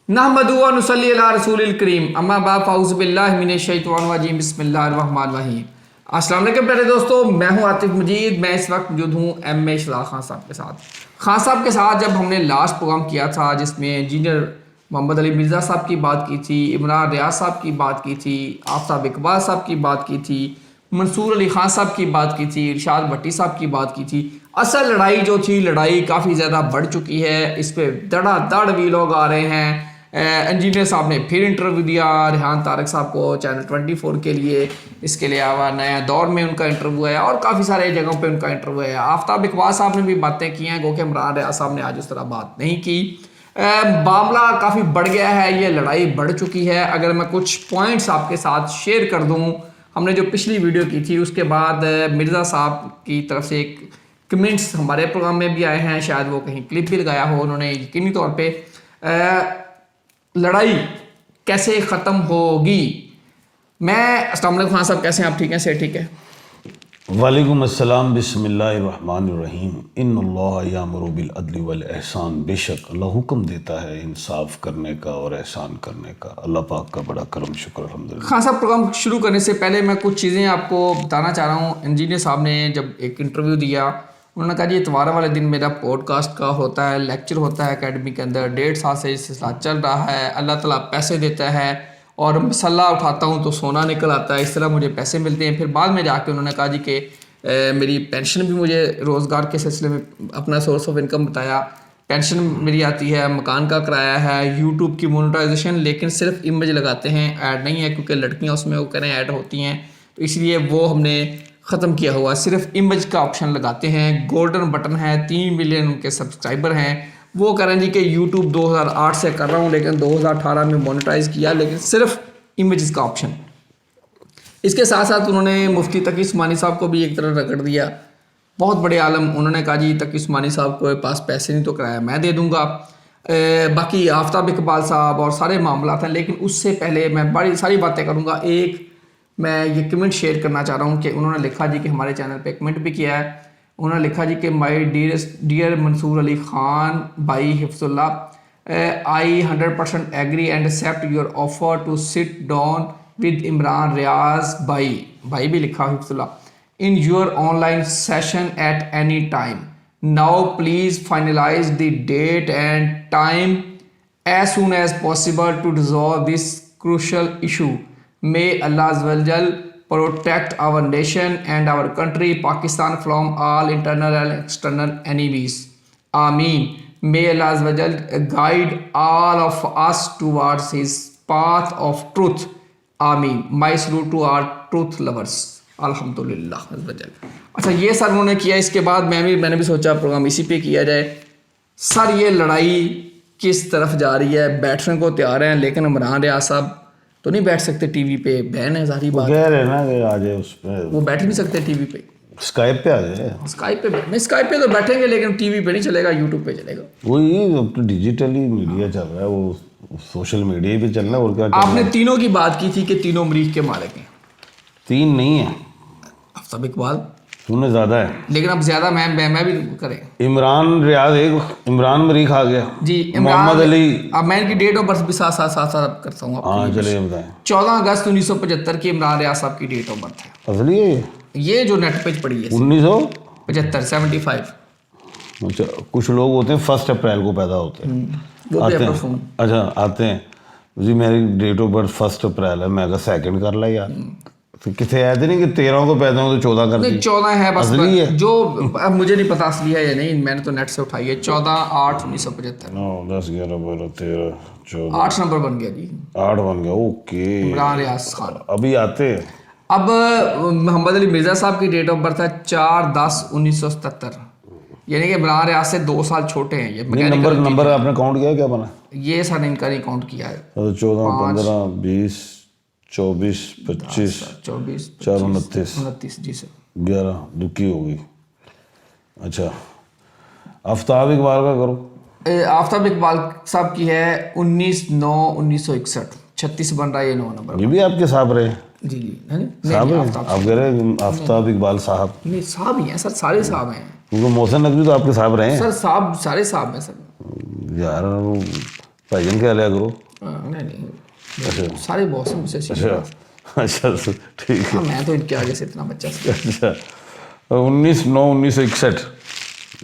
नहमदु व नुसल्ली अला रसूलिल करीम अम्मा बाद फ़ाऊज़ु बिल्लाहि मिनश शैतानिर रजीम बिस्मिल्लाहिर रहमानिर रहीम। अस्सलाम वालेकुम प्यारे दोस्तों, मैं हूं आतिफ मजीद। मैं इस वक्त मौजूद हूं एम.ए. शहजाद खान साहब के साथ। खान साहब के साथ जब हमने लास्ट प्रोग्राम किया था जिसमें इंजीनियर मोहम्मद अली मिर्ज़ा साहब की बात की थी, इमरान रियाज साहब की बात की थी, आफ्ताब इकबाल साहब की बात की थी, मंसूर अली खान साहब की बात की थी, इरशाद भट्टी साहब की बात की थी। असल लड़ाई जो थी, लड़ाई काफ़ी ज़्यादा बढ़ चुकी है। इस पर धड़ाधड़ भी लोग आ रहे हैं। इंजीनियर साहब ने फिर इंटरव्यू दिया रिहान तारक साहब को चैनल 24 के लिए। इसके अलावा नया दौर में उनका इंटरव्यू है और काफ़ी सारे जगहों पे उनका इंटरव्यू है। आफ्ताब इकबाल साहब ने भी बातें की हैं, गो कि इमरान रियाज साहब ने आज उस तरह बात नहीं की। मामला काफ़ी बढ़ गया है, ये लड़ाई बढ़ चुकी है। अगर मैं कुछ पॉइंट्स आपके साथ शेयर कर दूँ, हमने जो पिछली वीडियो की थी उसके बाद मिर्ज़ा साहब की तरफ से एक कमेंट्स हमारे प्रोग्राम में भी आए हैं, शायद वो कहीं क्लिप भी लगाया हो उन्होंने। यकीनी तौर पे लड़ाई कैसे ख़त्म होगी। मैं अस्सलाम वालेकुम खान साहब, कैसे हैं आप? ठीक हैं? से ठीक है। वालेकुम अस्सलाम, बिस्मिल्लाहिर्रहमानिर्रहीम। इन्नल्लाह यामुरु बिल अदली वल एहसान। बेशक अल्लाह हुक्म देता है इंसाफ करने का और एहसान करने का। अल्लाह पाक का बड़ा करम शुक्र अल्हम्दुलिल्लाह। खान साहब, प्रोग्राम शुरू करने से पहले मैं कुछ चीज़ें आपको बताना चाह रहा हूँ। इंजीनियर साहब ने जब एक इंटरव्यू दिया, उन्होंने कहा जी इतवार वाले दिन मेरा पॉडकास्ट का होता है, लेक्चर होता है एकेडमी के अंदर, 1.5 साल से ये सिलसिला चल रहा है। अल्लाह ताला पैसे देता है और मसल्ला उठाता हूँ तो सोना निकल आता है, इस तरह मुझे पैसे मिलते हैं। फिर बाद में जाके उन्होंने कहा जी कि मेरी पेंशन भी, मुझे रोज़गार के सिलसिले में अपना सोर्स ऑफ इनकम बताया, पेंशन मेरी आती है, मकान का किराया है, यूट्यूब की मोनेटाइजेशन, लेकिन सिर्फ इमेज लगाते हैं, ऐड नहीं है, क्योंकि लड़कियाँ उसमें वो कह रहे हैं ऐड होती हैं, तो इसलिए वो हमने ख़त्म किया हुआ। सिर्फ इमेज का ऑप्शन लगाते हैं, गोल्डन बटन है, 3 मिलियन उनके सब्सक्राइबर हैं। वो कह रहे हैं जी कि यूट्यूब 2008 से कर रहा हूँ, लेकिन 2018 में मोनेटाइज किया, लेकिन सिर्फ इमेज का ऑप्शन। इसके साथ साथ उन्होंने मुफ्ती तकी उस्मानी साहब को भी एक तरह रगड़ दिया, बहुत बड़े आलम। उन्होंने कहा जी तकी उस्मानी साहब के पास पैसे नहीं तो किराया मैं दे दूँगा। बाकी आफ्ताब इकबाल साहब और सारे मामला हैं, लेकिन उससे पहले मैं बड़ी सारी बातें करूँगा। एक मैं ये कमेंट शेयर करना चाह रहा हूँ कि उन्होंने लिखा जी कि हमारे चैनल पे कमेंट भी किया है। उन्होंने लिखा जी कि माय डियर मंसूर अली खान भाई हिफ्जुल्लाह, I 100% agree and accept your offer to sit down with Imran Riyaz भाई भी लिखा हिफ्जुल्लाह in your online session at any time. Now please finalise the date and time as soon as possible to resolve this crucial issue. May Allah Azza wa Jal protect our nation and our country Pakistan from all internal and external enemies. Ameen. May Allah Azza wa Jal guide all of us towards his path of truth. Ameen. My salute to our truth lovers. Alhamdulillah Azza wa Jal. अच्छा, ये sir उन्होंने किया। इसके बाद मैंने भी सोचा programme इसी पे किया जाए। सर, ये लड़ाई किस तरफ जा रही है? बैठने को तैयार हैं, लेकिन इमरान रियाज साहब तो नहीं बैठ सकते टीवी पे, बैन है सारी बात। कह रहे ना कि आ जाए उस पे, वो बैठ ही नहीं सकते टीवी पे। स्काइप पे आ जाए। स्काइप पे नहीं, स्काइप पे तो बैठेंगे, लेकिन टीवी पे नहीं चलेगा, यूट्यूब पे चलेगा। वही अब तो डिजिटली मीडिया चल रहा है, वो सोशल मीडिया पे चल रहा है और क्या। आपने तीनों की बात की थी कि तीनों मरीख के मालिक हैं। 3 नहीं है, आफ्ताब इकबाल तूने ज्यादा है, लेकिन अब ज्यादा मैं भी करें। इमरान रियाज एक, इमरान मरीख आ गया जी, मोहम्मद अली। अब मैं इनकी डेट ऑफ बर्थ भी साथ करता हूँ। हाँ चलिए बताएं। 14 अगस्त 1975 की इमरान रियाज साहब की डेट ऑफ बर्थ है। असली है ये जो नेट पेज पड़ी है 1975। 75। अच्छा, कुछ लोग होते हैं 1 अप्रैल को पैदा होते हैं, वो भी आते हैं। अप्रैल। अच्छा, आते हैं जी, मेरी डेट ऑफ बर्थ 1 अप्रैल है। मैं 2 कर ला यार, तो कितने आए थे नहीं कि 13 को पैदा हो तो 14 कर दी। 14 है बस, असली है जो अब मुझे नहीं पता असली है या नहीं, मैंने तो नेट से उठाई है। 14/8/1975। 9 10 11 12 13 14 8 नंबर बन गया जी, 8 बन गया। ओके, इमरान रियाज खान। अभी आते हैं। अब मोहम्मद अली मिर्ज़ा साहब की डेट ऑफ बर्थ है 4/10/1977, यानी कि इमरान रियाज से 2 साल छोटे हैं। ये नंबर आपने काउंट किया क्या बना? ये सर इनका नहीं काउंट किया है। 14 15 20 24 25 24 4 29 29 जी सर। 11 दुखी हो गई। अच्छा, आफ्ताब इकबाल का करो। आफ्ताब इकबाल साहब की है 19/9/1961। 36 बन रहा है, ये 9 नंबर। ये भी आपके साहब रहे? जी जी, है साहब हैं? आप कह रहे हैं आफ्ताब इकबाल साहब? नहीं, साहब ही हैं सर, सारे साहब हैं। क्योंकि मोहसिन नकवी तो आपके साहब रहे हैं सर। साहब सारे साहब हैं सर। यार। भाईजान क्या लिया करो। नहीं नहीं, सारे बॉस हैं मुझसे सीनियर। अच्छा ठीक है। हाँ, मैं तो इनके आगे से इतना बच्चा अच्छा 19/9/1961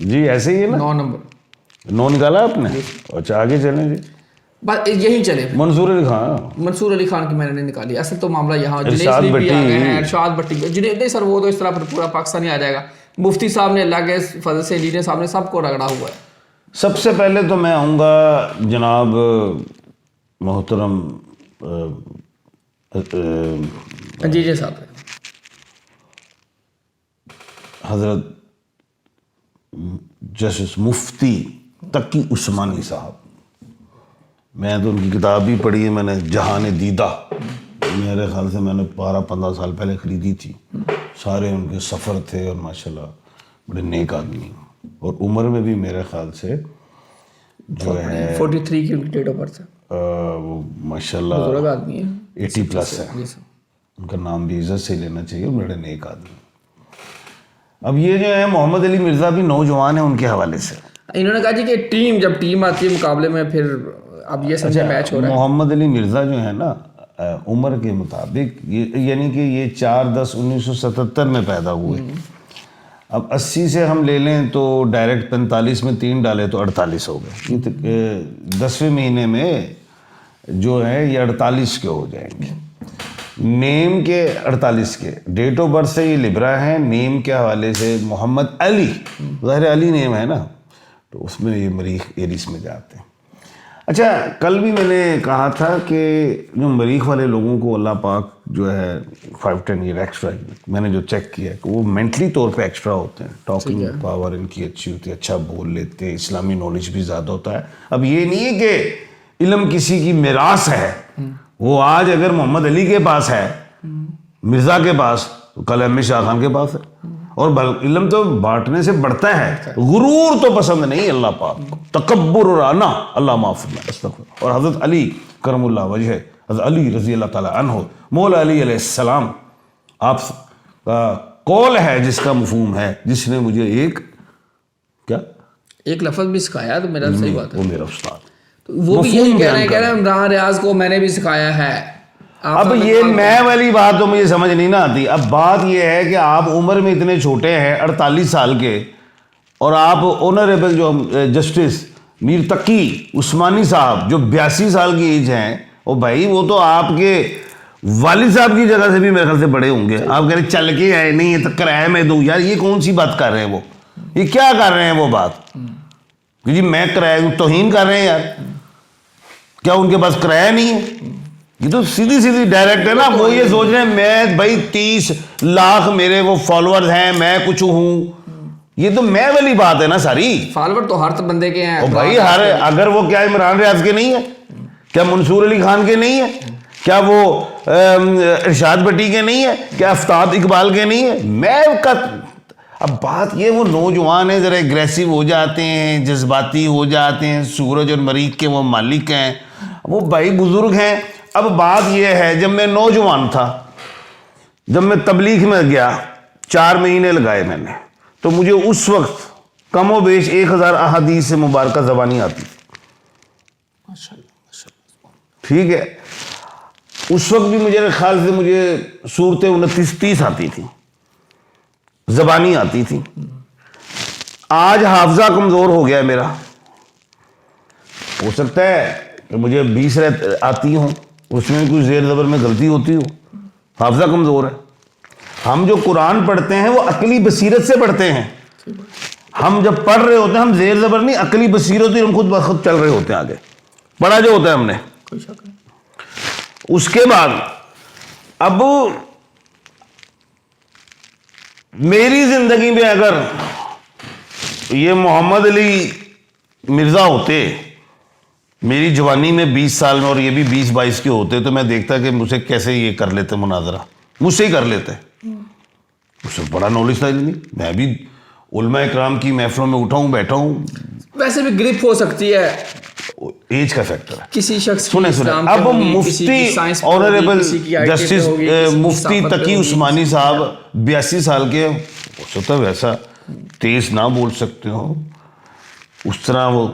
जी, ऐसे ही है ना। 9 नंबर 9 निकाला आपने। अच्छा आगे चलें जी। बस यही चले। मंसूर अली खान। मंसूर अली खान की मैंने नहीं निकाली। असल तो मामला यहाँ जुनैद इरशाद सलीम भी आ भट्टी। गए हैं, इरशाद भट्टी। जुनैद नहीं सर, वो तो इस तरह फिर पूरा पाकिस्तान ही आ जाएगा। मुफ्ती साहब ने, अल्लाह के फजल से, इंजीनियर साहब ने सबको रगड़ा हुआ है। सबसे पहले तो मैं आऊँगा जनाब मोहतरम इंजीनियर साहब है। हज़रत जस्टिस मुफ्ती तकी उस्मानी साहब। मैं तो उनकी किताब भी पढ़ी है मैंने, जहान दीदा। मेरे ख्याल से मैंने 12-15 साल पहले ख़रीदी थी। सारे उनके सफ़र थे और माशाल्लाह बड़े नेक आदमी, और उम्र में भी मेरे ख्याल से जो है 43 की उनकी डेट ऑफ बर्थ है। वो माशाल्लाह बुजुर्ग आदमी है, 80+ है। जी सर। उनका नाम भी इज्जत से लेना चाहिए, बड़े नेक आदमी। अब ये जो है मोहम्मद अली मिर्ज़ा भी नौजवान है उनके हवाले से। इन्होंने कहा जी कि टीम, जब टीम आती है मुकाबले में, फिर अब ये समझे मैच हो रहा है। मोहम्मद अली मिर्ज़ा जो है ना, उम्र के मुताबिक ये, यानी कि ये 4/10/1977 में पैदा हुए। अब 80 से हम ले लें तो डायरेक्ट 45 में 3 डाले तो 48 हो गए। ये 10वें महीने में जो है ये 48 के हो जाएंगे। नेम के 48 के, डेट ऑफ बर्थ से ये लिब्रा है, नेम के हवाले से मोहम्मद अली, ज़ाहिर अली नेम है ना, तो उसमें ये मरीख एरिस में जाते हैं। अच्छा, कल भी मैंने कहा था कि जो मरीख वाले लोगों को अल्लाह पाक जो है 5-10 ईयर एक्स्ट्रा, मैंने जो चेक किया कि वो मेंटली तौर पे एक्स्ट्रा होते हैं। टॉकिंग पावर इनकी अच्छी होती है, अच्छा बोल लेते हैं, इस्लामी नॉलेज भी ज़्यादा होता है। अब ये नहीं है कि इल्म किसी की मिरास है, वो आज अगर मोहम्मद अली के पास है, मिर्ज़ा के पास, तो कल अहमद शाह खान के पास है। और इल्म तो बांटने से बढ़ता है, गुरूर तो पसंद नहीं अल्लाह पाक को, तकब्बुर और आना अल्लाह माफ़ फरमाए। और हज़रत अली करमुल्लाह वजह, हज़रत अली रज़ी अल्लाह ताला अन्हु, मौला अली अलैहिस्सलाम, आप कौल है जिसका मफहूम है, जिसने मुझे क्या एक लफ्ज़ भी सिखाया, तो मेरा सही बात है, वो मेरा उस्ताद। तो वो भी यही कह रहे हैं इमरान रियाज को मैंने भी सिखाया है। अब ये मैं वाली बात तो मुझे समझ नहीं ना आती। अब बात ये है कि आप उम्र में इतने छोटे हैं, 48 साल के, और आप ऑनरेबल जो जस्टिस मीर तकी उस्मानी साहब जो 82 साल की एज हैं, और भाई वो तो आपके वालिद साहब की जगह से भी मेरे ख्याल से बड़े होंगे। आप कह रहे चल के आए, नहीं ये तो किराए में दूँ, यार ये कौन सी बात कर रहे हैं, वो ये क्या कर रहे हैं वो बात कि जी मैं किराया तौहीन कर रहे हैं यार, क्या उनके पास किराया नहीं है? ये तो सीधी सीधी डायरेक्ट है ना। वो ये सोच रहे हैं मैं भाई 30 लाख मेरे वो फॉलोअर्स हैं, मैं कुछ हूं। ये तो मैं वाली बात है ना सारी। फॉलोअर तो हर बंदे के हैं भाई हर, अगर वो क्या इमरान रियाज के नहीं है, क्या मंसूर अली खान के नहीं है, क्या वो इरशाद भट्टी के नहीं है, क्या आफ्ताब इकबाल के नहीं है, मैं का। अब बात ये, वो नौजवान है, ज़रा एग्रेसिव हो जाते हैं, जज्बाती हो जाते हैं, सूरज और मरीख के वो मालिक हैं, वो भाई बुजुर्ग हैं। अब बात यह है, जब मैं नौजवान था, जब मैं तबलीग में गया, 4 महीने लगाए मैंने, तो मुझे उस वक्त कमो बेश 1000 अहादीस से मुबारक ज़बानी आती। ठीक है, उस वक्त भी मुझे ख्याल से मुझे सूरतें 29-30 आती थी, ज़बानी आती थी। आज हाफजा कमज़ोर हो गया है मेरा, हो सकता है कि मुझे 20 आती हों, उसमें कुछ ज़ेर ज़बर में गलती होती हो, हाफजा कमज़ोर है। हम जो कुरान पढ़ते हैं वो अकली बसीरत से पढ़ते हैं। हम जब पढ़ रहे होते हैं, हम ज़ेर ज़बर नहीं, अकली बसीरत ही, हम खुद ब खुद चल रहे होते हैं, आगे पढ़ा जो होता है हमने। उसके बाद अब मेरी ज़िंदगी में अगर ये मोहम्मद अली मिर्ज़ा होते, मेरी जवानी में 20 साल में, और ये भी 20-22 के होते, तो मैं देखता कि मुझसे कैसे ये कर लेते मुनाजरा, मुझसे ही कर लेते। मुझसे बड़ा नॉलेज था नहीं, मैं भी उलमा इकराम की महफिलों में उठा हूँ, बैठा हूँ। वैसे भी ग्रिप हो सकती है, एज का फैक्टर है किसी शख्स सुने अब मुफ्ती ऑनरेबल जस्टिस मुफ्ती तकी उस्मानी साहब 82 साल के, हो सकता है वैसा तेज ना बोल सकते हो, उस तरह वो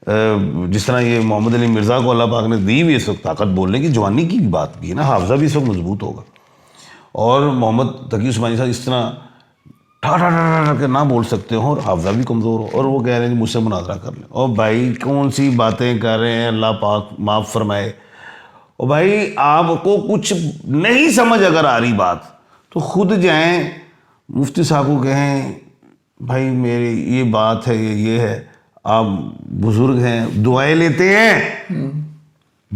जिस तरह ये मोहम्मद अली मिर्ज़ा को अल्लाह पाक ने दी हुई इस वक्त ताकत बोलने की, जवानी की बात भी है ना, हाफजा भी इस वक्त मजबूत होगा। और मोहम्मद तकी उस्मानी साहब इस तरह ठा ठा ठा ठा के ना बोल सकते हो और हाफजा भी कमज़ोर हो, और वो कह रहे हैं मुझसे मुनाजरा कर लें। और भाई कौन सी बातें कर रहे हैं, अल्लाह पाक माफ़ फरमाए। और भाई आपको कुछ नहीं समझ अगर आ रही बात तो खुद जाएं मुफ्ती साहब को कहें भाई मेरी ये बात है, ये है, आप बुजुर्ग हैं, दुआएं लेते हैं,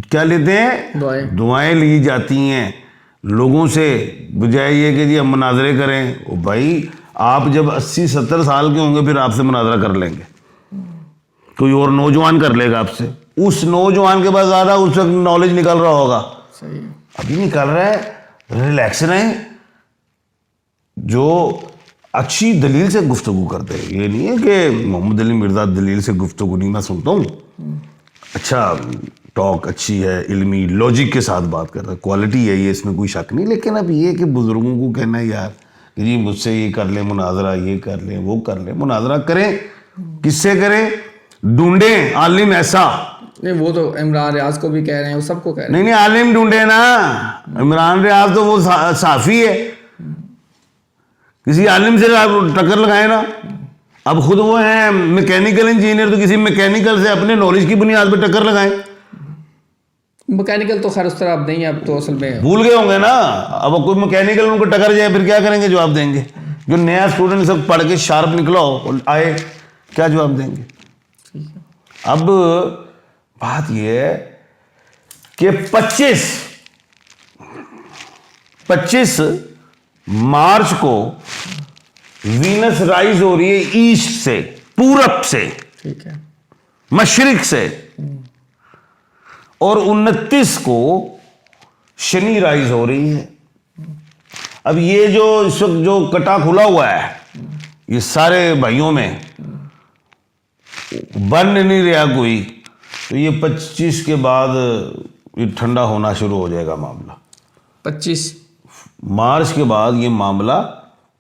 क्या लेते हैं, दुआएं ली जाती हैं लोगों से, बजाय ये कि जी हम मुनाजरे करें। ओ भाई आप जब 80-70 साल के होंगे फिर आपसे मुनाजरा कर लेंगे, कोई और नौजवान कर लेगा आपसे, उस नौजवान के पास ज़्यादा उस वक्त नॉलेज निकल रहा होगा, सही अभी निकल रहा है। रिलैक्स रहें, जो अच्छी दलील से गुफ्तगू करते हैं, ये नहीं है कि मोहम्मद अली मिर्ज़ा दलील से गुफ्तगू नहीं, मैं सुनता हूँ, अच्छा टॉक अच्छी है, इल्मी लॉजिक के साथ बात करता है, क्वालिटी है ये, इसमें कोई शक नहीं। लेकिन अब ये कि बुज़ुर्गों को कहना है यार कि जी मुझसे ये कर ले मुनाजरा, ये कर ले वो कर ले, मुनाजरा करें, किससे करें, ढूंढें आलिम ऐसा। नहीं वो तो इमरान रियाज को भी कह रहे हैं, वो सबको कह रहे हैं। नहीं आलिम ढूंढे ना, इमरान रियाज तो वो साफ़ी है, किसी आलिम से आप टक्कर लगाए ना। अब खुद वो हैं मैकेनिकल इंजीनियर, तो किसी मैकेनिकल से अपने नॉलेज की बुनियाद पर टक्कर लगाएं। मैकेनिकल तो खैर उस तरह अब नहीं है, अब तो असल में भूल गए होंगे ना। अब कोई मैकेनिकल उनको टक्कर जाए फिर क्या करेंगे, जवाब देंगे। जो नया स्टूडेंट सब पढ़ के शार्प निकला हो और आए, क्या जवाब देंगे। अब बात यह है कि 25 मार्च को वीनस राइज हो रही है ईस्ट से, पूरब से, ठीक है, मशरिक से, और 29 को शनि राइज हो रही है। अब ये जो इस वक्त जो कटा खुला हुआ है, ये सारे भाइयों में बन नहीं रहा कोई, तो ये 25 के बाद ये ठंडा होना शुरू हो जाएगा मामला। 25 मार्च के बाद ये मामला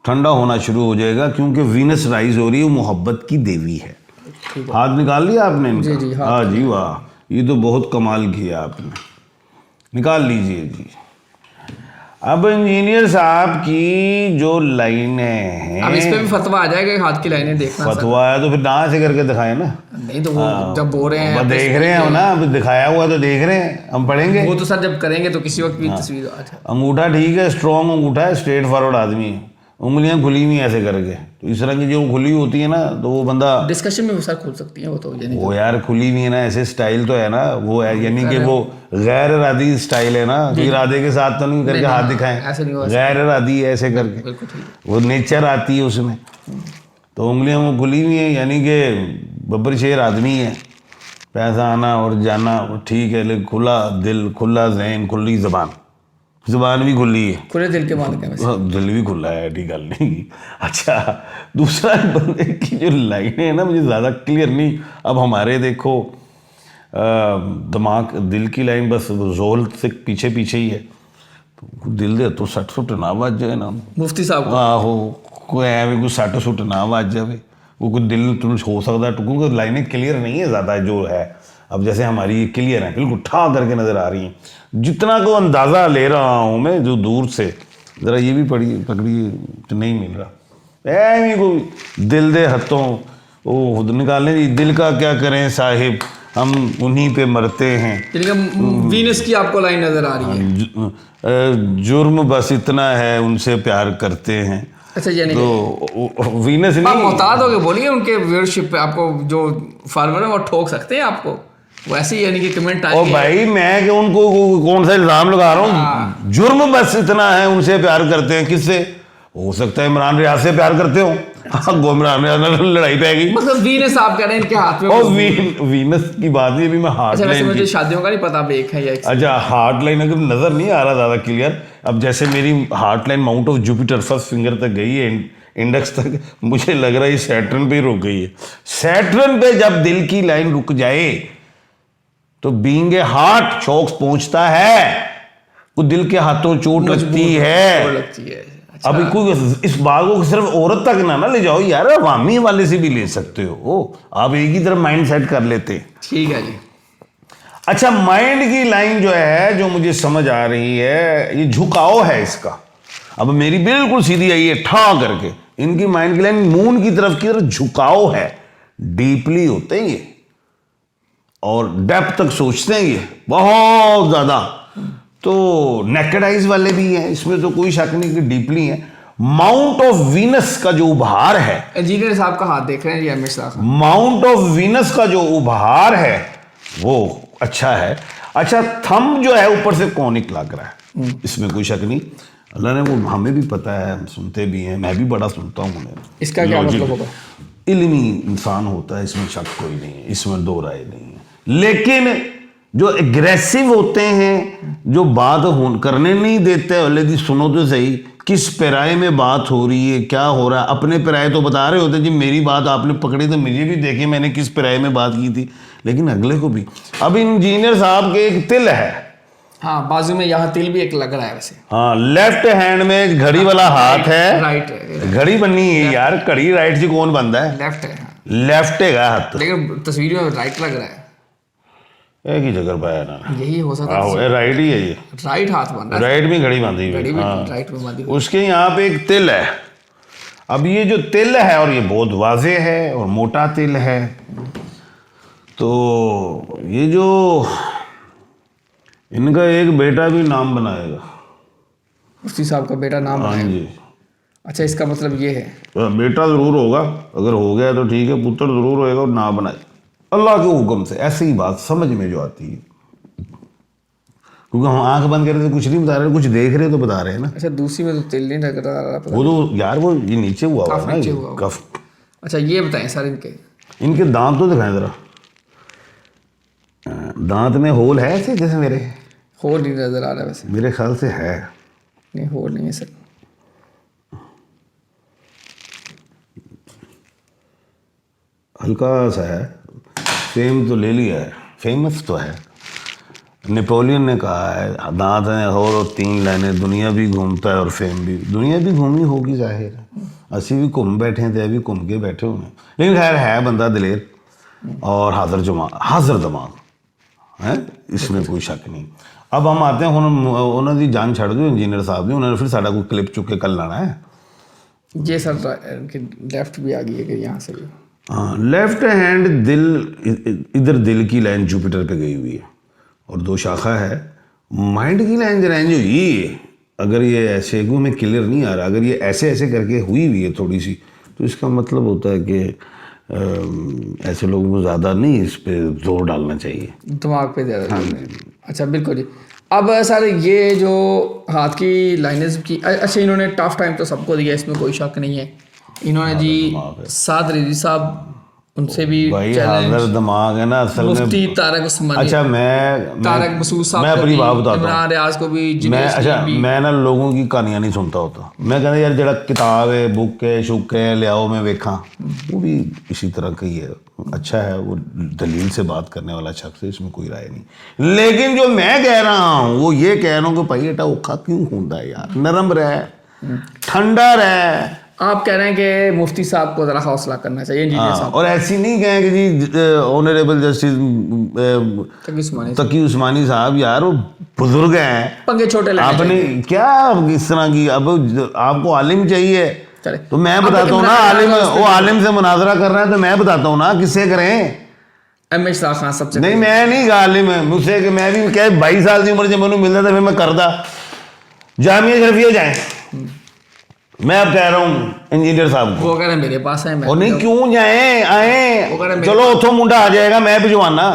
ठंडा होना शुरू हो जाएगा, क्योंकि वीनस राइज हो रही है, मोहब्बत की देवी है। हाथ निकाल लिया आपने इनका? जी, हाँ जी, वाह, ये तो बहुत कमाल किया आपने, निकाल लीजिए जी। अब इंजीनियर साहब की जो लाइनें हैं, अब इस पे भी फतवा आ जाएगा, हाथ की लाइनें देखना। फतवा है तो फिर ना से करके दिखाए ना। नहीं तो वो जब बोल रहे हैं, देख रहे हैं ना, अभी दिखाया हुआ तो देख रहे हैं, हम पढ़ेंगे। वो तो सर जब करेंगे तो किसी वक्त भी तस्वीर आ जाए। अंगूठा ठीक है, स्ट्रॉन्ग अंगूठा है, स्ट्रेट फॉरवर्ड आदमी है, उंगलियां खुली हुई ऐसे करके, तो इस तरह की जो खुली होती है ना, तो वो बंदा डिस्कशन में वो सर खोल सकती है, वो तो यानी वो यार खुली हुई है ना, ऐसे स्टाइल तो है ना, वो है यानी कि वो गैर इरादी स्टाइल है ना, तो इरादे के साथ तो नहीं करके हाथ दिखाएं, ऐसे नहीं हुआ, गैर इरादी ऐसे करके, बिल्कुल ठीक, वो नेचर आती है उसमें। तो उंगलियां वो खुली हुई हैं, यानी कि बब्बर शेर आदमी है, पैसा आना और जाना ठीक है, लेकिन खुला दिल, खुला जहन, खुली ज़बान भी खुली है, खुले दिल के मालिक है, दिल भी खुला है, ऐसी गल नहीं। अच्छा, दूसरा बंदे की जो लाइनें हैं ना, मुझे ज़्यादा क्लियर नहीं। अब हमारे देखो दिमाग, दिल की लाइन बस जोल से पीछे पीछे ही है, तो दिल दे तो 60 ना बज जाए ना मुफ्ती साहब, आहो कोई एवं कोई 60 ना बज जाए, वो कोई दिल तुम हो सकता है, क्योंकि लाइनें क्लियर नहीं है ज़्यादा जो है। अब जैसे हमारी ये क्लियर है, बिल्कुल ठा करके नज़र आ रही हैं, जितना को अंदाज़ा ले रहा हूँ मैं जो दूर से, ज़रा ये भी पकड़िए तो नहीं मिल रहा, ऐ कोई दिल दे हथों वो खुद निकालने जी, दिल का क्या करें साहिब, हम उन्हीं पे मरते हैं। वीनस की आपको लाइन नज़र आ रही है, जुर्म बस इतना है उनसे प्यार करते हैं। अच्छा, यानी तो वीनस नहीं, आप मोहतात हो के बोलिए, उनके व्यूअरशिप पे आपको जो फॉलोअर है वो ठोक सकते हैं आपको, वैसे ही यानी कि कमेंट आए। और भाई मैं कि उनको कौन सा इल्जाम लगा रहा हूँ, जुर्म बस इतना है उनसे प्यार करते हैं, किससे, हो सकता है इमरान रियाज से प्यार करते हो, इमरान रियाज ने लड़ाई पे गई, मतलब वीनस आप कह रहे हैं इनके हाथ में, और वीनस की बात नहीं, अभी मैं हार्ट लाइन, मुझे शादियों का नहीं पता, अब एक है या एक। अच्छा, हार्ट लाइन अगर नजर नहीं आ रहा ज़्यादा क्लियर, अब जैसे मेरी heart line mount of Jupiter first finger तक गई है, इंडेक्स तक, मुझे लग रहा है सैटर्न पे ही रुक गई है। सैटर्न पे जब दिल की लाइन रुक जाए तो बीइंग ए हार्ट चौक पहुंचता है, वो दिल के हाथों चोट लगती है। अब कोई इस बात को सिर्फ औरत तक ना ले जाओ यार, अवामी वाले से भी ले सकते हो, आप एक ही तरफ माइंड सेट कर लेते। ठीक है जी। अच्छा, माइंड की लाइन जो है, जो मुझे समझ आ रही है, ये झुकाव है इसका। अब मेरी बिल्कुल सीधी आई है ठा करके, इनकी माइंड की लाइन मून की तरफ झुकाव है, डीपली होते हैं ये और डेप्थ तक सोचते हैं ये बहुत ज्यादा। तो नेकेड आइज वाले भी हैं, इसमें तो कोई शक नहीं कि डीपली है। माउंट ऑफ वीनस का जो उभार है, इंजीनियर साहब का हाथ देख रहे हैं जी हमेशा। माउंट ऑफ वीनस का जो उभार है वो अच्छा है। अच्छा, थंब जो है ऊपर से कॉनिक लग रहा है, इसमें कोई शक नहीं। अल्लाह ने वो हमें भी पता है, हम सुनते भी हैं, मैं भी बड़ा सुनता हूँ उन्हें। इसका क्या मतलब होगा? इल्मी इंसान होता है, इसमें शक कोई नहीं है, इसमें दो राय नहीं है। लेकिन जो एग्रेसिव होते हैं, जो बात करने नहीं देते, ऑलरेडी सुनो तो सही, किस पैराए में बात हो रही है, क्या हो रहा है, अपने पैराए तो बता रहे होते जी, मेरी बात आपने पकड़ी तो मुझे भी देखिए मैंने किस पैराए में बात की थी, लेकिन अगले को भी। अब इंजीनियर साहब के एक तिल है, हाँ बाजू में यहाँ तिल भी एक लग रहा है वैसे। हाँ, लेफ्ट हैंड में घड़ी वाला हाथ है, राइट घड़ी बननी है यार, घड़ी राइट से कौन बनता है? लेफ्ट है, लेफ्ट है हाथ, लेकिन तस्वीर में राइट लग रहा है। एक ही जगह पाया ना, यही हो सकता है, राइट ही है ये, राइट हाथ बन रहा है, राइट में घड़ी बांधी हुई, घड़ी भी हाँ। राइट में बांधी हुई। उसके यहाँ पे एक तिल है। अब ये जो तिल है, और ये बहुत वाज़ेह है और मोटा तिल है, तो ये जो इनका एक बेटा भी नाम बनाएगा, मुफ्ती साहब का बेटा नाम हाँ बनाएगा। जी। अच्छा, इसका मतलब ये है, बेटा जरूर होगा, अगर हो गया तो ठीक है, पुत्र जरूर होएगा और नाम बनाए अल्लाह के हुक्म से। ऐसी ही बात समझ में जो आती है, क्योंकि हम आंख बंद कर रहे थे, कुछ नहीं बता रहे, कुछ देख रहे तो बता रहे हैं ना। अच्छा, दूसरी में तो तिल नहीं लग रहा, वो तो यार वो ये नीचे हुआ कफ हुआ है नीचे ना, हुआ हुआ। कफ। अच्छा, ये बताएं सर, इनके दांत तो दिखाएं जरा, दांत में होल है ऐसे जैसे मेरे? होल नहीं नजर आ रहा वैसे। मेरे ख्याल से है, नहीं होल नहीं है सर। हल्का सा है, फेम तो ले लिया है, फेमस तो है। नेपोलियन ने कहा है दांत हैं और 3 लाइनें, दुनिया भी घूमता है और फेम भी। दुनिया भी घूमी होगी जाहिर है, असी भी घूम बैठे थे, अभी घूम के बैठे हुए हैं, लेकिन खैर है बंदा दिलेर और हाजिर दिमाग है, इसमें कोई शक नहीं। अब हम आते हैं उन्होंने दी जान छड़ दो इंजीनियर साहब ने, उन्होंने फिर साड़ा कोई क्लिप चुक के कल लाना है। ये सर लेफ्ट भी आ गई है कि यहाँ से भी, हाँ, लेफ्ट हैंड दिल, इधर दिल की लाइन जुपिटर पे गई हुई है और 2 शाखा है। माइंड की लाइन रेंज हुई है, अगर ये ऐसे को में क्लियर नहीं आ रहा, अगर ये ऐसे ऐसे करके हुई हुई है थोड़ी सी, तो इसका मतलब होता है कि ऐसे लोगों को ज़्यादा नहीं इस पे जोर डालना चाहिए, दिमाग पे ज़्यादा। अच्छा बिल्कुल जी। अब सर ये जो हाथ की लाइनें की, अच्छा इन्होंने टफ टाइम तो सबको दिया, इसमें कोई शक नहीं है। इन्होंने जी साद रिजवी साहब, उनसे भी भाई हाजिर दिमाग है ना असल में। मुफ्ती तारक उस्मानी, अच्छा तारक मसूद साहब, मैं अपनी बात बताता हूँ, इमरान रियाज को भी, मैं ना लोगों की कहानियां नहीं सुनता होता, मैं कहता यार जरा किताब है, बुक है, शुक है, ले आओ मैं देखा, वो भी इसी तरह का ही है, अच्छा है, वो दलील से बात करने वाला शख्स है, इसमें कोई राय नहीं। लेकिन जो मैं कह रहा हूँ वो ये कह रहा हूँ कि भाई एटा औखा क्यों होता है यार, नरम रहे, ठंडा रहे। आप कह रहे हैं कि मुफ्ती साहब को ज़रा हौसला करना चाहिए इंजीनियर साहब, और ऐसी नहीं कहें कि जी ऑनरेबल जस्टिस तकी उस्मानी साहब यार वो बुजुर्ग हैं, पंगे छोटे लेने आपने क्या इस तरह की, अब आपको आलिम चाहिए चले। तो मैं बताता हूँ ना, आलिम वो आलिम से मुनाजरा कर रहा है तो मैं बताता हूँ ना किससे करें। एम एच खान सबसे नहीं, मैं नहीं आलिम है मुझसे कि मैं भी क्या 22 साल की उम्र जब मैंने मिलता था फिर मैं करता, जामिया शरीफिया जाए। मैं अब कह रहा हूँ इंजीनियर साहब को, वो कह रहे मेरे पास है, और नहीं क्यों जाए आए, चलो उतो मुंडा आ जाएगा, मैं भिजवाना।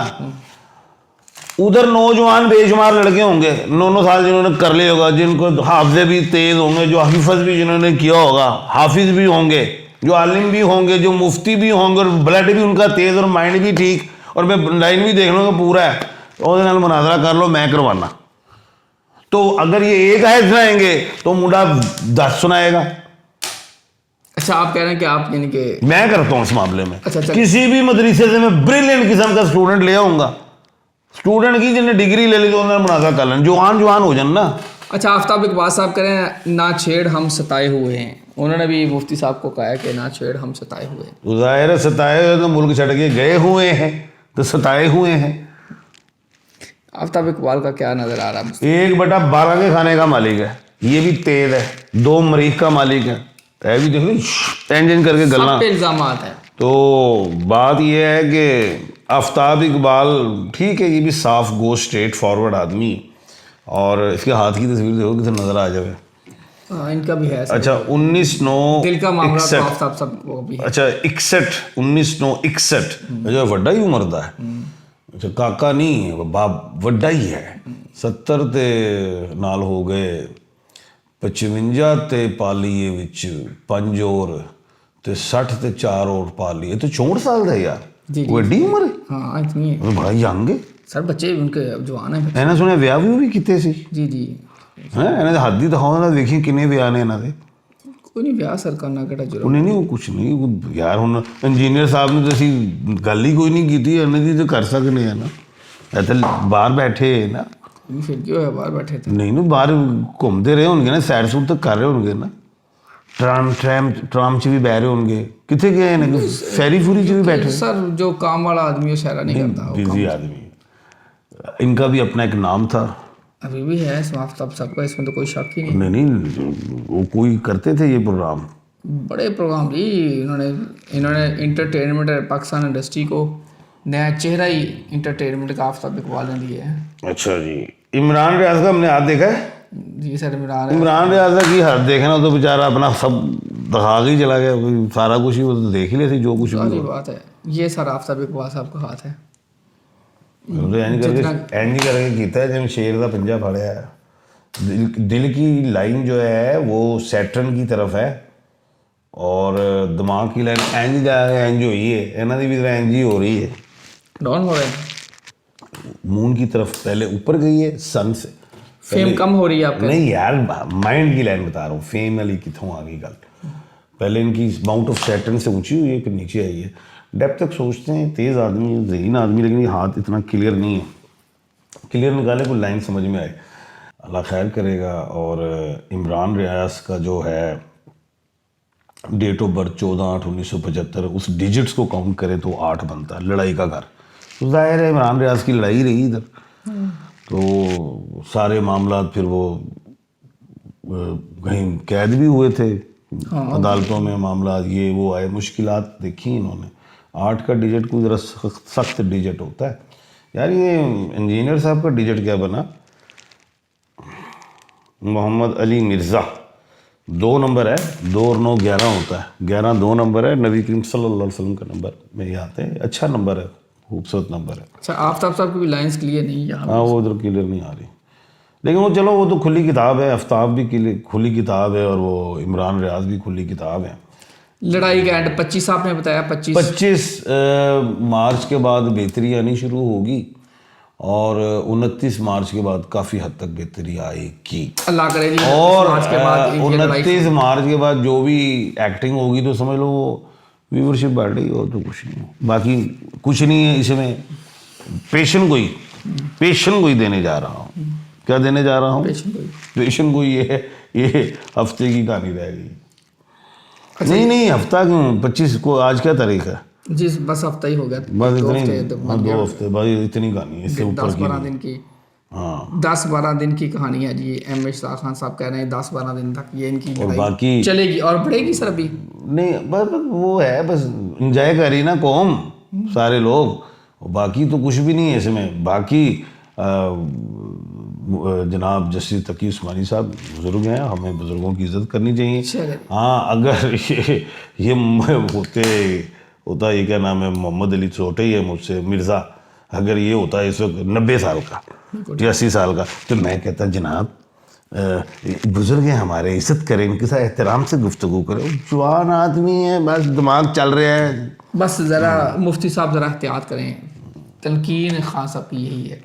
उधर नौजवान बेशुमार लड़के होंगे 9 साल जिन्होंने कर लिया होगा, जिनको हाफजे भी तेज होंगे, जो हिफज भी जिन्होंने किया होगा, हाफिज भी होंगे, जो आलिम भी होंगे, जो मुफ्ती भी होंगे, और ब्लड भी उनका तेज और माइंड भी ठीक, और मैं लाइन भी देख लूँगा पूरा है, तो उसके नाल मुनाजरा कर लो, मैं करवाना। तो अगर ये एक आयत सुनाएंगे तो मुंडा 10 सुनाएगा। अच्छा, आप कह रहे हैं कि आप यानी कि मैं करता हूँ इस मामले में। अच्छा, किसी भी मदरसे से मैं ब्रिलियंट किस्म का स्टूडेंट ले आऊंगा, स्टूडेंट की जिन्हें डिग्री ले ली तो उन्होंने मुनाजरा कर लेना, जवान हो जाए ना, अच्छा, आफ्ताब इकबाल साहब करें ना छेड़ हम सताए हुए हैं, उन्होंने भी मुफ्ती साहब को कहा है कि ना छेड़ हम सताए हुए हैं। तो ज़ाहिर है सताए हुए तो मुल्क छड़ के गए हुए हैं, तो सताए हुए हैं। आफ्ताब इकबाल का क्या नज़र आ रहा है? 1/12 के खाने का मालिक है, ये भी तेज है, 2 मरीख का मालिक है भी देखो इंजन करके सब गलना। पे इल्ज़ामात है। तो बात यह है कि आफ्ताब इकबाल ठीक है, ये भी साफ गो स्ट्रेट फॉरवर्ड आदमी, और इसके हाथ की तस्वीर देखो किसे नजर आ जाए। हाँ, इनका भी है। अच्छा 19/9 दिल का मामला तो 61। आफ्ताब साहब को भी है। अच्छा 1961 जो वड्डा ही उम्र दा है। अच्छा काका नहीं बाप वड्डा ही है। 70 ਤੇ ਨਾਲ ਹੋ ਗਏ 55 ਤੇ ਪਾ ਲਈਏ ਵਿੱਚ 5 और ਤੇ 60 ਤੇ 4 और ਪਾ ਲਈਏ तो 64 साल ਦਾ यार। जी जी। ਵੱਡੀ ਉਮਰ ਹੈ। हाँ इतनी है ਉਹ ਬੜਾ ਯੰਗ ਹੈ। सर, बच्चे उनके जवान है बच्चे। ਇਹਨਾਂ ਸੁਣਿਆ ਵਿਆਹ ਵੀ ਕੀਤੇ ਸੀ। जी जी। ਹੈ ਇਹਨਾਂ ਦੇ ਹੱਦ ਹੀ ਦਿਖਾਓ ਨਾ, ਦੇਖੀ ਕਿੰਨੇ ਵਿਆਹ ਨੇ ਇਹਨਾਂ ਦੇ। कोई नहीं, ब्याह सर करना केड़ा जरूर। ਉਹਨੇ ਨਹੀਂ ਉਹ ਕੁਛ ਨਹੀਂ ਉਹ ਯਾਰ ਹੁਣ ਇੰਜੀਨੀਅਰ ਸਾਹਿਬ ਨੇ ਤਾਂ ਅਸੀਂ ਗੱਲ ਹੀ ਕੋਈ ਨਹੀਂ ਕੀਤੀ, ਇਹਨਾਂ ਦੀ ਤਾਂ ਕਰ ਸਕਦੇ ਆ ਨਾ। ਇਹ ਤਾਂ ਬਾਹਰ ਬੈਠੇ ਨਾ, फिर क्यों है बाहर बैठे थे? ਨਹੀਂ ਨਾ ਬਾਹਰ ਘੁੰਮਦੇ ਰਹੇ ਹੋਣਗੇ ਨਾ, ਸੈਰ ਸੂਰ ਤਾਂ ਕਰ ਰਹੇ ਹੋਣਗੇ ਨਾ, ਟਰਾਮ 'ਚ ਵੀ ਬਹਿ ਰਹੇ ਹੋਣਗੇ। ਕਿੱਥੇ ਗਏ ਨੇ? ਫੈਰੀ ਫੂਰੀ 'ਚ भी बैठे। सर जो काम वाला आदमी है शहरा नहीं करता। बिजी आदमी। इनका भी अपना एक नाम था। अभी भी है आफ्ताब साहब का, इसमें तो कोई शक ही नहीं। नहीं वो कोई करते थे ये प्रोग्राम, बड़े प्रोग्राम जी। इन्होंने इंटरटेनमेंट पाकिस्तान इंडस्ट्री को नया चेहरा ही इंटरटेनमेंट का आफ्ताब इकबाल ने दिया है। अच्छा जी। इमरान रियाज का हमने हाथ देखा है। जी सर, इमरान रियाज का की हाथ देखना तो बेचारा अपना सब दिखा के ही चला गया, सारा कुछ ही वो तो देख ही लेते जो कुछ भी। ये बात है, ये सर आफ्ताब इकबाल साहब का हाथ है। इंज करके कीता है जिवें शेर का पंजा फड़िया है। दिल की लाइन जो है वो सैटर्न की तरफ है और दिमाग की लाइन इंज जाके इंज हुई है, इन्हों की भी तरह इंज ही हो रही है। डाउन हो रहे हैं, मून की तरफ पहले ऊपर गई है सन से। फेम कम हो रही है आपके? नहीं यार, माइंड की लाइन बता रहा हूँ, फेम वाली कितों आ गई गल। पहले इनकी माउंट ऑफ सैटर्न से ऊंची हुई है, फिर नीचे आई है। डेप्थ तक सोचते हैं, तेज़ आदमी ज़हीन आदमी, लेकिन ये हाथ इतना क्लियर नहीं है। क्लियर निकाले कोई लाइन समझ में आए, अल्लाह खैर करेगा। और इमरान रियाज का जो है डेट ऑफ बर्थ 14/8/1975, उस डिजिट्स को काउंट करें तो 8 बनता है, लड़ाई का घर। तो जाहिर है इमरान रियाज की लड़ाई रही इधर, तो सारे मामला फिर वो कहीं कैद भी हुए थे। हाँ। अदालतों में मामला ये वो आए, मुश्किलात देखी इन्होंने। 8 का डिजिट कोई ज़रा सख्त डिजिट होता है यार। ये इंजीनियर साहब का डिजिट क्या बना? मोहम्मद अली मिर्ज़ा 2 नंबर है, 2 और 9 11 होता है। 11 2 नंबर है, नबी करीम सल्लल्लाहु अलैहि वसल्लम का नंबर में ये आते हैं। अच्छा नंबर है, खूबसूरत नंबर है। अच्छा, आफ्ताब साहब की भी लाइंस क्लियर नहीं है। हाँ वो उधर क्लियर नहीं आ रही, लेकिन वो चलो वो तो खुली किताब है। आफ्ताब भी खुली किताब है और वो इमरान रियाज भी खुली किताब है। लड़ाई का एंड 25 आपने बताया, 25 मार्च के बाद बेहतरी आनी शुरू होगी और 29 मार्च के बाद काफ़ी हद तक बेहतरी आएगी, अल्लाह करे जी। और 29 मार्च के बाद जो भी एक्टिंग होगी तो समझ लो व्यूवरशिप बढ़ रही हो, तो कुछ नहीं, बाकी कुछ नहीं है इसमें। पेशन कोई देने जा रहा हूँ। क्या देने जा रहा हूँ? पेशन कोई ये हफ्ते की कहानी रह गई। अच्छा, नहीं हफ्ता क्यों? 25 को आज क्या तारीख है जी? बस हफ्ता ही हो गया, बस इतनी। 2 हफ्ते बाद इतनी कहानी, इससे ऊपर 10-12 दिन की। हाँ 10-12 दिन की कहानी है जी। एम इशराक खान साहब कह रहे हैं 10-12 दिन तक ये इनकी और बाकी चलेगी और बढ़ेगी सर। अभी नहीं, बस वो है, बस इंजॉय करी ना कौम सारे लोग, बाकी तो कुछ भी नहीं है इसमें। बाकी जनाब जस्टिस तकी उस्मानी साहब बुज़ुर्ग हैं, हमें बुज़ुर्गों की इज़्ज़त करनी चाहिए। हाँ अगर ये होता ये क्या नाम है, मोहम्मद अली छोटे ही है मुझसे, मिर्ज़ा, अगर ये होता है इस वक्त 90 साल का या 80 साल का, तो मैं कहता जनाब बुज़ुर्ग हैं हमारे, इज़्ज़त करें, इनके साथ एहतराम से गुफ्तगू करें। जवान आदमी है, बस दिमाग चल रहा है, बस ज़रा मुफ्ती साहब ज़रा एहतियात करें। तनकीन खान साहब की यही है।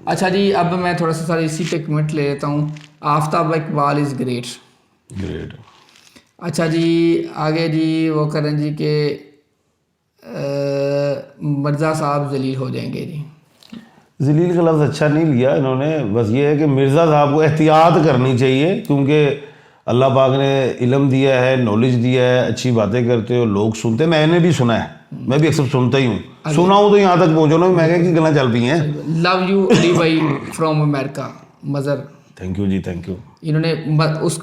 अच्छा जी, अब मैं थोड़ा सा इसी पे कमेंट ले लेता हूँ। Aftab Iqbal is great. अच्छा जी, आगे जी वो करें जी के मिर्ज़ा साहब जलील हो जाएंगे जी। जलील का लफ्ज़ अच्छा नहीं लिया इन्होंने, बस ये है कि मिर्ज़ा साहब को एहतियात करनी चाहिए, क्योंकि अल्लाह पाक ने इल्म दिया है, नॉलेज दिया है, अच्छी बातें करते हो, लोग सुनते हैं। मैंने भी सुना है, मैं भी अक्सर सुनता ही हूँ, सुना हूँ तो यहाँ तक पहुँचो ना, मैं की गला चल पी हैं। लव यू अली भाई from America Mazhar. Thank you जी, थैंक यू। इन्होंने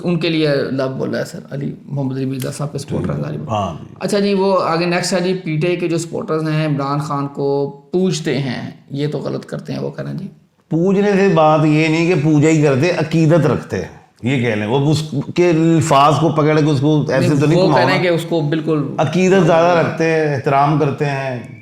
उनके लिए लव बोला है सर, अली मोहम्मद अली मिर्ज़ा साहब के सपोर्टर। हाँ, अच्छा जी, वो आगे नेक्स्ट है जी, पीटीआई के जो सपोर्टर्स हैं इमरान खान को पूजते हैं, ये तो गलत करते हैं, वो कहना जी। पूजने से बात ये नहीं कि पूजा ही करते, अकीदत रखते हैं, ये कह लें। वो उसके अल्फाज को पकड़ के उसको ऐसे तो नहीं वो घुमाओ कहना ना। है कि उसको बिल्कुल अकीदत ज़्यादा रखते हैं, एहतराम करते हैं।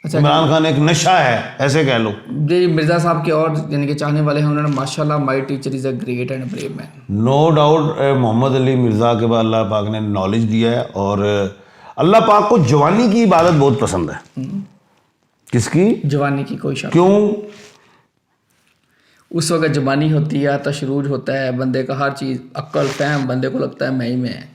अच्छा, इमरान खान एक नशा है, ऐसे कह लो। जी मिर्ज़ा साहब के और यानी कि चाहने वाले हैं, उन्होंने माशाल्लाह my teacher is a great and brave man. No doubt Mohammad Ali Mirza के बाद अल्लाह पाक ने नॉलेज दिया है, और अल्लाह पाक को जवानी की इबादत बहुत पसंद है। किसकी? जवानी की, कोई शक। क्यों? उस वक्त जवानी होती है, तशरूज होता है, बंदे का हर चीज़ अक्ल फहम बंदे को लगता है मैं ही में है।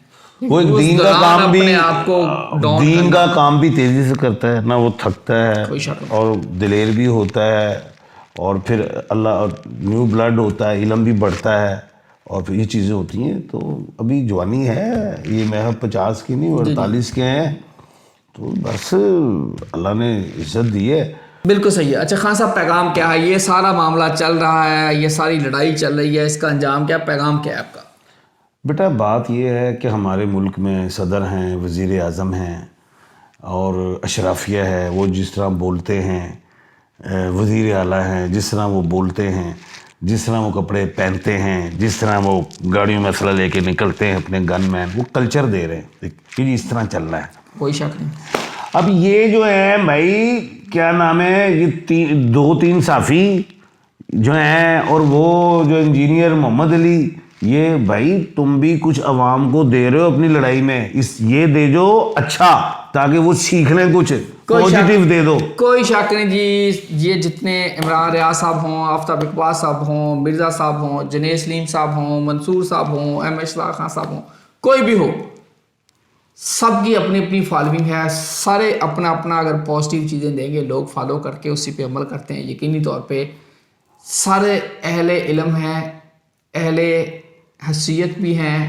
वो एक उस दीन का दौरान काम भी, अपने आप को डाउन दीन करना, का काम भी तेज़ी से करता है ना, वो थकता कोई है शक नहीं। और दिलेर भी होता है, और फिर अल्लाह न्यू ब्लड होता है, इल्म भी बढ़ता है, और फिर ये चीज़ें होती हैं। तो अभी जवानी है, ये महज 50 की नहीं 48 के हैं, तो बस अल्लाह ने इज्जत दी है। बिल्कुल सही है। अच्छा खान साहब, पैगाम क्या है? ये सारा मामला चल रहा है, ये सारी लड़ाई चल रही है, इसका अंजाम क्या, पैगाम क्या है आपका? बेटा बात ये है कि हमारे मुल्क में सदर हैं, वज़ीर आज़म हैं और अशराफिया है, वो जिस तरह बोलते हैं, वज़ीर आला हैं, जिस तरह वो बोलते हैं, जिस तरह वो कपड़े पहनते हैं, जिस तरह वो गाड़ियों में असला लेके निकलते हैं अपने गनमैन, वो कल्चर दे रहे हैं कि इस तरह चल रहा है। कोई शक नहीं। अब ये जो है भाई, क्या नाम है, ये 2-3 साफ़ी जो हैं, और वो जो इंजीनियर मोहम्मद अली, ये भाई तुम भी कुछ अवाम को दे रहे हो अपनी लड़ाई में, इस ये दे जो अच्छा, ताकि वो सीख लें, कुछ पॉजिटिव दे दो। कोई शक नहीं जी, ये जितने इमरान रियाज साहब हों, आफ्ताब इकबाल साहब हों, मिर्ज़ा साहब हों, जुनैद सलीम साहब हों, मंसूर साहब हों, एम एश खान साहब हों, कोई भी हो, सबकी अपनी अपनी फॉलोइंग है। सारे अपना अपना अगर पॉजिटिव चीज़ें देंगे, लोग फॉलो करके उसी पे अमल करते हैं, यकीनी तौर पे सारे अहले इल्म हैं, अहले हसीयत भी हैं,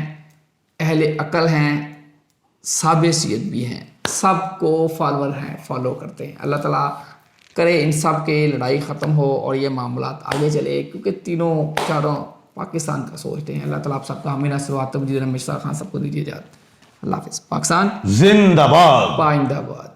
अहले अकल हैं, साबियत भी हैं, सबको फॉलोअर हैं, फॉलो करते हैं। अल्लाह ताला करे इन सब के लड़ाई ख़त्म हो और ये मामलात आगे चले, क्योंकि तीनों चारों पाकिस्तान का सोचते हैं। अल्लाह ताला आप सबका हमें नसरत वजीर मिर्ज़ा खान सबको दीजिए इजाज़त। अल्लाह हाफ़िज़। पाकिस्तान जिंदाबाद। पाइंदाबाद।